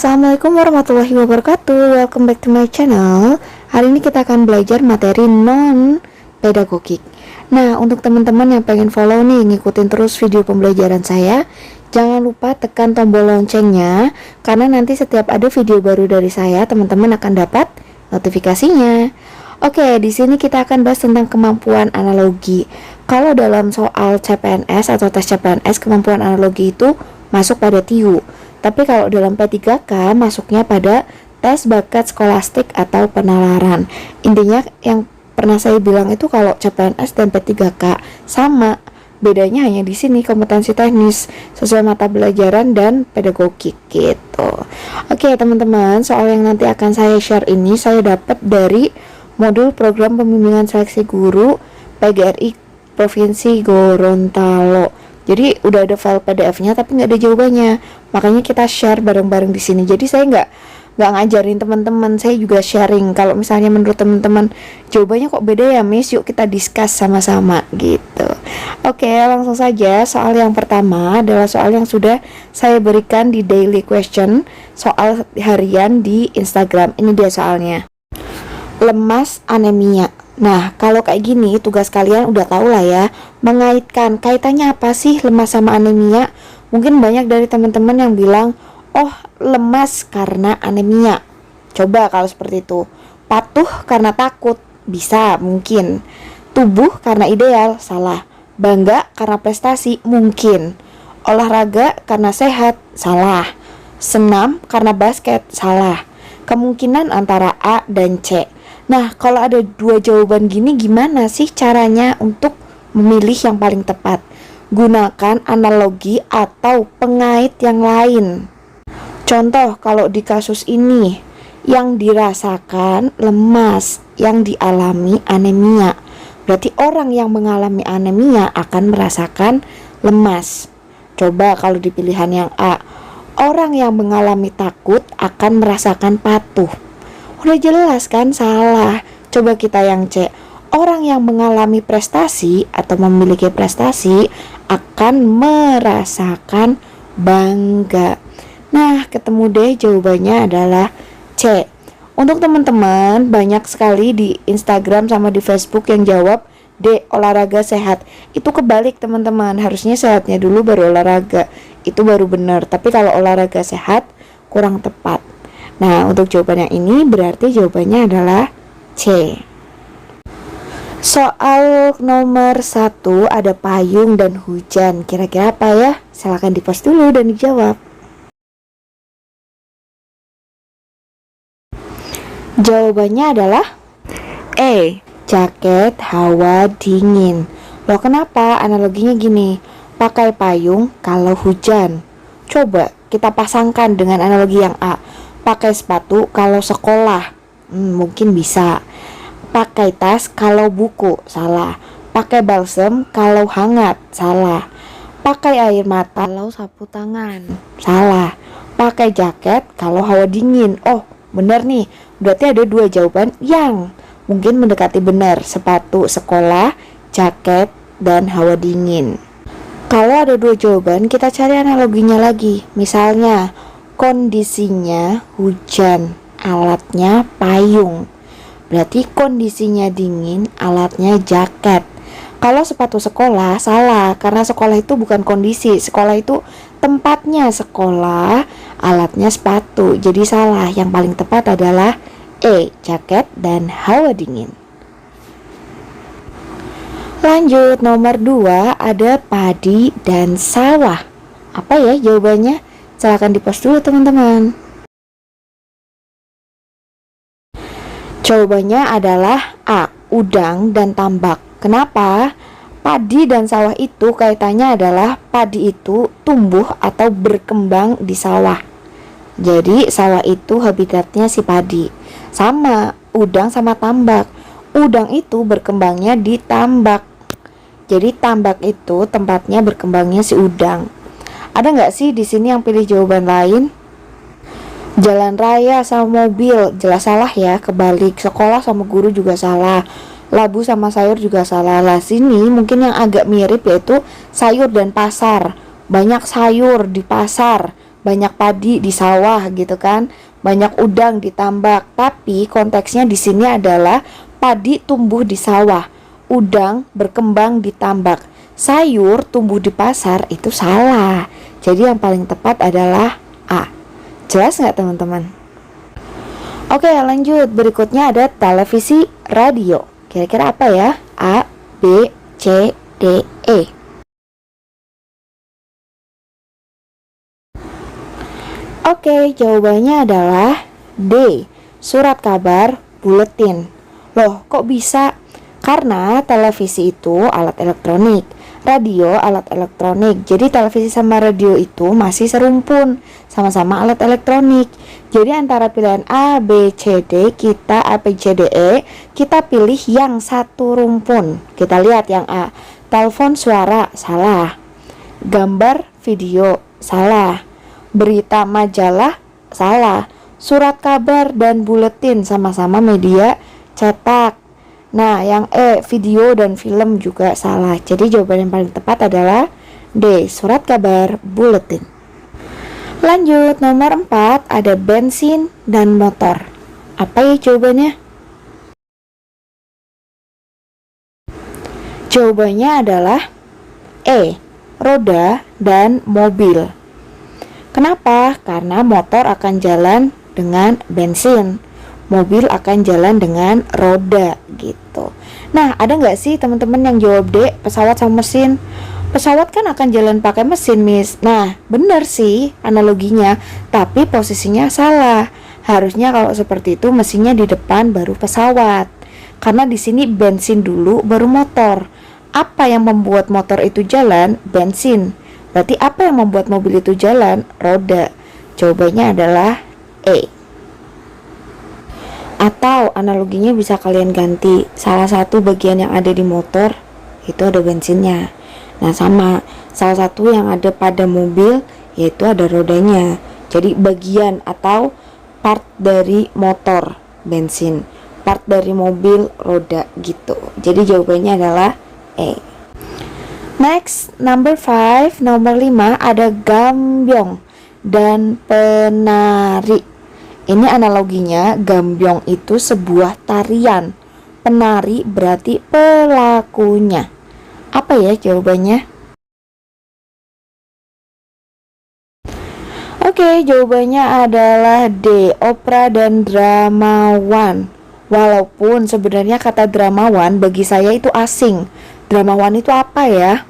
Assalamualaikum warahmatullahi wabarakatuh. Welcome back to my channel. Hari ini kita akan belajar materi non-pedagogik. Nah, untuk teman-teman yang pengen follow nih, ngikutin terus video pembelajaran saya, jangan lupa tekan tombol loncengnya, karena nanti setiap ada video baru dari saya, teman-teman akan dapat notifikasinya. Oke, di sini kita akan bahas tentang kemampuan analogi. Kalau dalam soal CPNS atau tes CPNS, kemampuan analogi itu masuk pada TIU. Tapi kalau dalam P3K masuknya pada tes bakat skolastik atau penalaran. Intinya yang pernah saya bilang itu kalau CPNS dan P3K sama, bedanya hanya di sini kompetensi teknis sesuai mata pelajaran dan pedagogik gitu. Oke teman-teman, soal yang nanti akan saya share ini saya dapat dari modul program pembimbingan seleksi guru PGRI Provinsi Gorontalo. Jadi udah ada file PDF-nya tapi nggak ada jawabannya. Makanya kita share bareng-bareng di sini. Jadi saya nggak ngajarin teman-teman, saya juga sharing. Kalau misalnya menurut teman-teman jawabannya kok beda ya Miss, yuk kita discuss sama-sama gitu. Oke, langsung saja. Soal yang pertama adalah soal yang sudah saya berikan di daily question, soal harian di Instagram. Ini dia soalnya. Lemas anemia. Nah, kalau kayak gini tugas kalian udah tahu lah ya, mengaitkan kaitannya apa sih lemas sama anemia. Mungkin banyak dari teman-teman yang bilang, oh lemas karena anemia. Coba kalau seperti itu. Patuh karena takut, bisa mungkin. Tubuh karena ideal, salah. Bangga karena prestasi, mungkin. Olahraga karena sehat, salah. Senam karena basket, salah. Kemungkinan antara A dan C. Nah, kalau ada dua jawaban gini, gimana sih caranya untuk memilih yang paling tepat? Gunakan analogi atau pengait yang lain. Contoh, kalau di kasus ini, yang dirasakan lemas, yang dialami anemia. Berarti orang yang mengalami anemia akan merasakan lemas. Coba kalau di pilihan yang A, orang yang mengalami takut akan merasakan patuh. Udah jelas kan, salah. Coba kita yang C. Orang yang mengalami prestasi atau memiliki prestasi akan merasakan bangga. Nah, ketemu deh jawabannya adalah C. Untuk teman-teman, banyak sekali di Instagram sama di Facebook yang jawab D, olahraga sehat. Itu kebalik teman-teman, harusnya sehatnya dulu baru olahraga. Itu baru benar. Tapi kalau olahraga sehat kurang tepat. Nah, untuk jawaban yang ini berarti jawabannya adalah C. Soal nomor 1 ada payung dan hujan. Kira-kira apa ya? Silahkan di-post dulu dan dijawab. Jawabannya adalah E, jaket hawa dingin. Loh kenapa? Analoginya gini, pakai payung kalau hujan. Coba kita pasangkan dengan analogi yang A. Pakai sepatu kalau sekolah, mungkin bisa. Pakai tas kalau buku, salah. Pakai balsem kalau hangat, salah. Pakai air mata kalau sapu tangan, salah. Pakai jaket kalau hawa dingin. Oh, benar nih. Berarti ada dua jawaban yang mungkin mendekati benar. Sepatu sekolah, jaket, dan hawa dingin. Kalau ada dua jawaban, kita cari analoginya lagi. Misalnya, kondisinya hujan, alatnya payung. Berarti kondisinya dingin, alatnya jaket. Kalau sepatu sekolah, salah. Karena sekolah itu bukan kondisi. Sekolah itu tempatnya sekolah, alatnya sepatu. Jadi salah. Yang paling tepat adalah E, jaket dan hawa dingin. Lanjut, nomor 2 ada padi dan sawah. Apa ya jawabannya? Silahkan di-post dulu teman-teman. Jawabannya adalah A, udang dan tambak. Kenapa? Padi dan sawah itu kaitannya adalah padi itu tumbuh atau berkembang di sawah. Jadi sawah itu habitatnya si padi. Sama udang sama tambak. Udang itu berkembangnya di tambak. Jadi tambak itu tempatnya berkembangnya si udang. Ada nggak sih di sini yang pilih jawaban lain? Jalan raya sama mobil, jelas salah ya, kebalik. Sekolah sama guru juga salah. Labu sama sayur juga salah. Lah sini mungkin yang agak mirip yaitu sayur dan pasar. Banyak sayur di pasar, banyak padi di sawah gitu kan, banyak udang di tambak. Tapi konteksnya di sini adalah padi tumbuh di sawah, udang berkembang di tambak, sayur tumbuh di pasar. Itu salah. Jadi yang paling tepat adalah A. Jelas nggak teman-teman? Oke, lanjut. Berikutnya ada televisi, radio. Kira-kira apa ya? A, B, C, D, E. Oke, jawabannya adalah D. Surat kabar, buletin. Loh, kok bisa? Karena televisi itu alat elektronik, radio alat elektronik. Jadi televisi sama radio itu masih serumpun, sama-sama alat elektronik. Jadi antara pilihan A, B, C, D, A, B, C, D, E, kita pilih yang satu rumpun. Kita lihat yang A. Telepon suara, salah. Gambar video, salah. Berita majalah, salah. Surat kabar dan buletin sama-sama media cetak. Nah, yang E, video dan film juga salah. Jadi jawaban yang paling tepat adalah D, surat kabar, buletin. Lanjut, nomor 4 ada bensin dan motor. Apa ya jawabannya? Jawabannya adalah E, roda dan mobil. Kenapa? Karena motor akan jalan dengan bensin, mobil akan jalan dengan roda gitu. Nah, ada nggak sih teman-teman yang jawab D, pesawat sama mesin? Pesawat kan akan jalan pakai mesin, Miss. Nah, benar sih analoginya, tapi posisinya salah. Harusnya kalau seperti itu mesinnya di depan baru pesawat. Karena di sini bensin dulu baru motor. Apa yang membuat motor itu jalan? Bensin. Berarti apa yang membuat mobil itu jalan? Roda. Jawabannya adalah E. Atau analoginya bisa kalian ganti, salah satu bagian yang ada di motor itu ada bensinnya. Nah, sama salah satu yang ada pada mobil yaitu ada rodanya. Jadi bagian atau part dari motor bensin, part dari mobil roda gitu. Jadi jawabannya adalah E. Next, number 5, nomor 5 ada gambyong dan penari. Ini analoginya, gambyong itu sebuah tarian, penari berarti pelakunya. Apa ya jawabannya? Oke, jawabannya adalah D, opera dan dramawan. Walaupun sebenarnya kata dramawan bagi saya itu asing. Dramawan itu apa ya?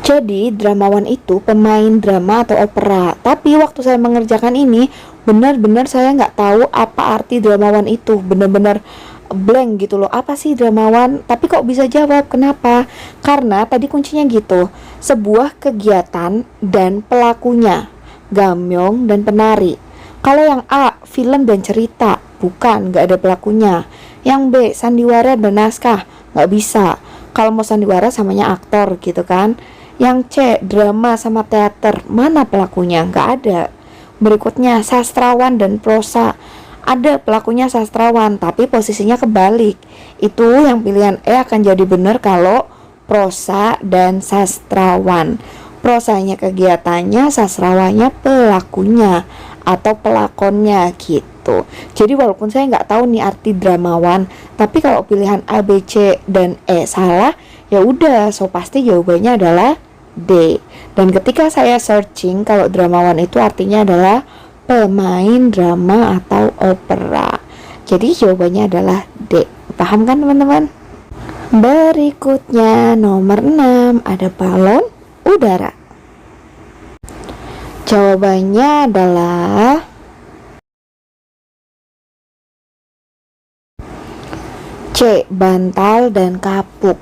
Jadi dramawan itu pemain drama atau opera. Tapi waktu saya mengerjakan ini benar-benar saya nggak tahu apa arti dramawan itu. Benar-benar blank gitu loh. Apa sih dramawan? Tapi kok bisa jawab? Kenapa? Karena tadi kuncinya gitu. Sebuah kegiatan dan pelakunya, gambyong dan penari. Kalau yang A, film dan cerita, bukan, nggak ada pelakunya. Yang B, sandiwara dan naskah, nggak bisa. Kalau mau sandiwara samanya aktor gitu kan. Yang C, drama sama teater, mana pelakunya? Nggak ada. Berikutnya, sastrawan dan prosa. Ada pelakunya sastrawan, tapi posisinya kebalik. Itu yang pilihan E akan jadi benar kalau prosa dan sastrawan. Prosanya kegiatannya, sastrawannya pelakunya atau pelakonnya gitu. Jadi walaupun saya nggak tahu nih arti dramawan, tapi kalau pilihan A, B, C dan E salah, ya udah, so pasti jawabannya adalah D. Dan ketika saya searching, kalau dramawan itu artinya adalah pemain drama atau opera. Jadi jawabannya adalah D. Paham kan teman-teman? Berikutnya nomor 6 ada balon udara. Jawabannya adalah C, bantal dan kapuk.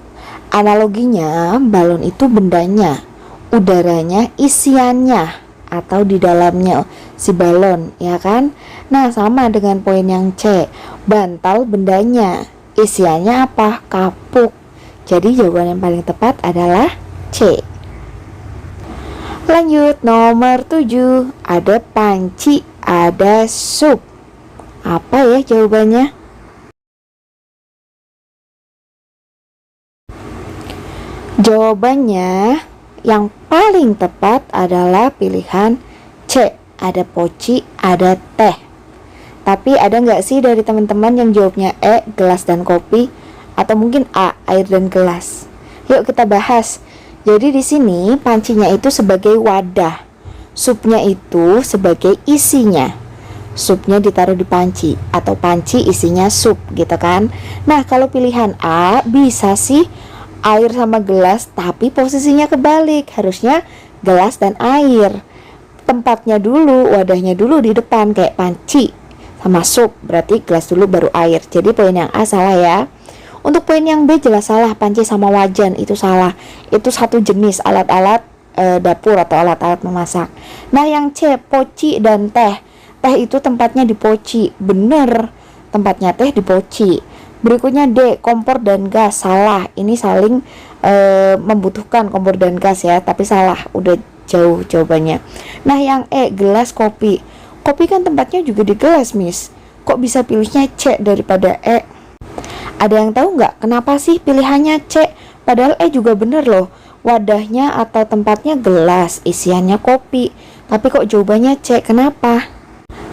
Analoginya, balon itu bendanya, udaranya isiannya atau di dalamnya si balon, ya kan? Nah, sama dengan poin yang C. Bantal bendanya, isiannya apa? Kapuk. Jadi jawaban yang paling tepat adalah C. Lanjut, nomor 7 ada panci, ada sup. Apa ya jawabannya? Jawabannya yang paling tepat adalah pilihan C, ada poci, ada teh. Tapi ada nggak sih dari teman-teman yang jawabnya E, gelas dan kopi, atau mungkin A, air dan gelas? Yuk kita bahas. Jadi di sini pancinya itu sebagai wadah, supnya itu sebagai isinya. Supnya ditaruh di panci, atau panci isinya sup gitu kan. Nah kalau pilihan A, bisa sih air sama gelas, tapi posisinya kebalik. Harusnya gelas dan air. Tempatnya dulu, wadahnya dulu di depan, kayak panci sama sup, berarti gelas dulu baru air. Jadi poin yang A salah ya. Untuk poin yang B jelas salah, panci sama wajan itu salah. Itu satu jenis alat-alat dapur atau alat-alat memasak. Nah yang C, poci dan teh. Teh itu tempatnya di poci, bener, tempatnya teh di poci. Berikutnya D, kompor dan gas, salah. Ini saling membutuhkan kompor dan gas ya, tapi salah, udah jauh jawabannya. Nah yang E, gelas kopi. Kopi kan tempatnya juga di gelas, Miss. Kok bisa pilihnya C daripada E? Ada yang tahu nggak kenapa sih pilihannya C? Padahal E juga bener loh. Wadahnya atau tempatnya gelas, isiannya kopi. Tapi kok jawabannya C, kenapa?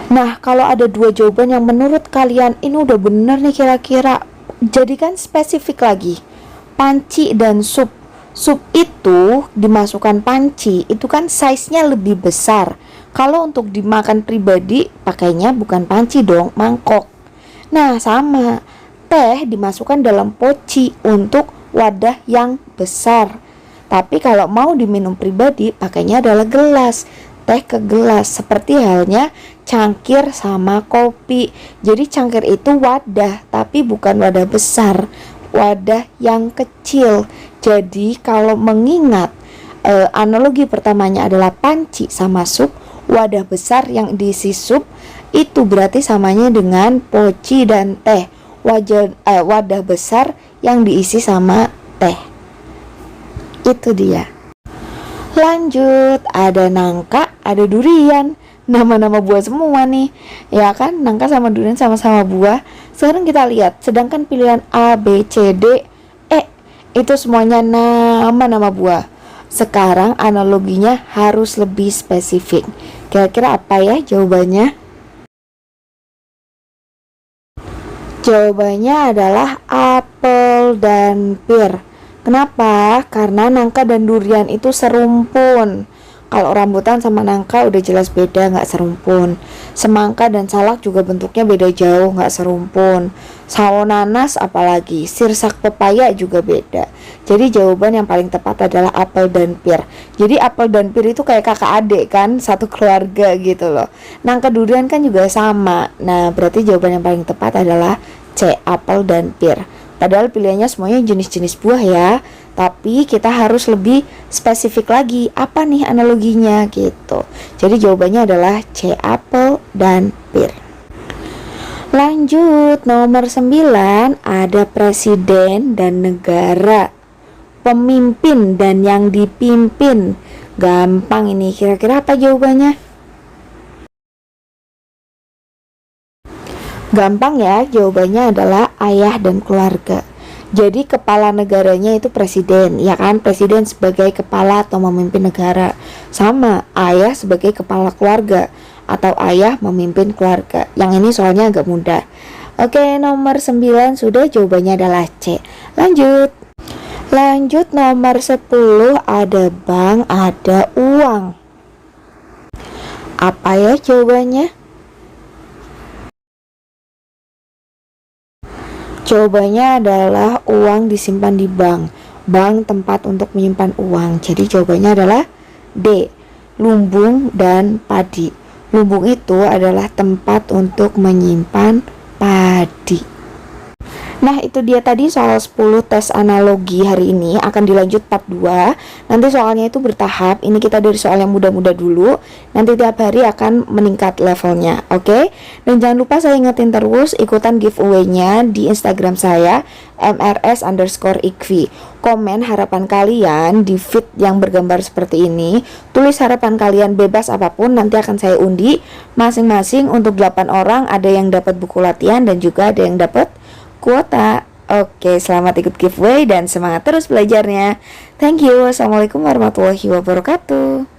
Nah, kalau ada dua jawaban yang menurut kalian ini udah bener nih kira-kira, jadikan spesifik lagi. Panci dan sup. Sup itu dimasukkan panci, itu kan size-nya lebih besar. Kalau untuk dimakan pribadi, pakainya bukan panci dong, mangkok. Nah, sama. Teh dimasukkan dalam poci untuk wadah yang besar. Tapi kalau mau diminum pribadi, pakainya adalah gelas. Teh ke gelas, seperti halnya cangkir sama kopi. Jadi cangkir itu wadah, tapi bukan wadah besar, wadah yang kecil. Jadi kalau mengingat analogi pertamanya adalah panci sama sup, wadah besar yang diisi sup itu berarti samanya dengan poci dan teh, wadah besar yang diisi sama teh. Itu dia. Lanjut, ada nangka, ada durian. Nama-nama buah semua nih. Ya kan, nangka sama durian sama-sama buah. Sekarang kita lihat, sedangkan pilihan A, B, C, D, E itu semuanya nama-nama buah. Sekarang analoginya harus lebih spesifik. Kira-kira apa ya jawabannya? Jawabannya adalah apel dan pir. Kenapa? Karena nangka dan durian itu serumpun. Kalau rambutan sama nangka udah jelas beda, nggak serumpun. Semangka dan salak juga bentuknya beda jauh, nggak serumpun. Sawo nanas apalagi, sirsak pepaya juga beda. Jadi jawaban yang paling tepat adalah apel dan pir. Jadi apel dan pir itu kayak kakak adik kan, satu keluarga gitu loh. Nangka durian kan juga sama. Nah berarti jawaban yang paling tepat adalah C, apel dan pir. Padahal pilihannya semuanya jenis-jenis buah ya, tapi kita harus lebih spesifik lagi apa nih analoginya gitu. Jadi jawabannya adalah C, apel dan pir. Lanjut, nomor 9 ada presiden dan negara, pemimpin dan yang dipimpin. Gampang ini, kira-kira apa jawabannya? Gampang ya, jawabannya adalah ayah dan keluarga. Jadi kepala negaranya itu presiden, ya kan? Presiden sebagai kepala atau memimpin negara. Sama, ayah sebagai kepala keluarga atau ayah memimpin keluarga. Yang ini soalnya agak mudah. Oke, nomor 9 sudah, jawabannya adalah C. Lanjut nomor 10 ada bank, ada uang. Apa ya jawabannya? Jawabannya adalah uang disimpan di bank. Bank tempat untuk menyimpan uang. Jadi jawabannya adalah D, lumbung dan padi. Lumbung itu adalah tempat untuk menyimpan padi. Nah itu dia tadi soal 10 tes analogi hari ini. Akan dilanjut part 2. Nanti soalnya itu bertahap. Ini kita dari soal yang mudah-mudah dulu. Nanti tiap hari akan meningkat levelnya. Oke? Dan jangan lupa saya ingetin terus ikutan giveaway-nya di Instagram saya mrs_ikvi. Komen harapan kalian di feed yang bergambar seperti ini. Tulis harapan kalian bebas apapun. Nanti akan saya undi masing-masing untuk 8 orang. Ada yang dapat buku latihan dan juga ada yang dapat kuota. Oke, selamat ikut giveaway dan semangat terus belajarnya. Thank you. Wassalamualaikum warahmatullahi wabarakatuh.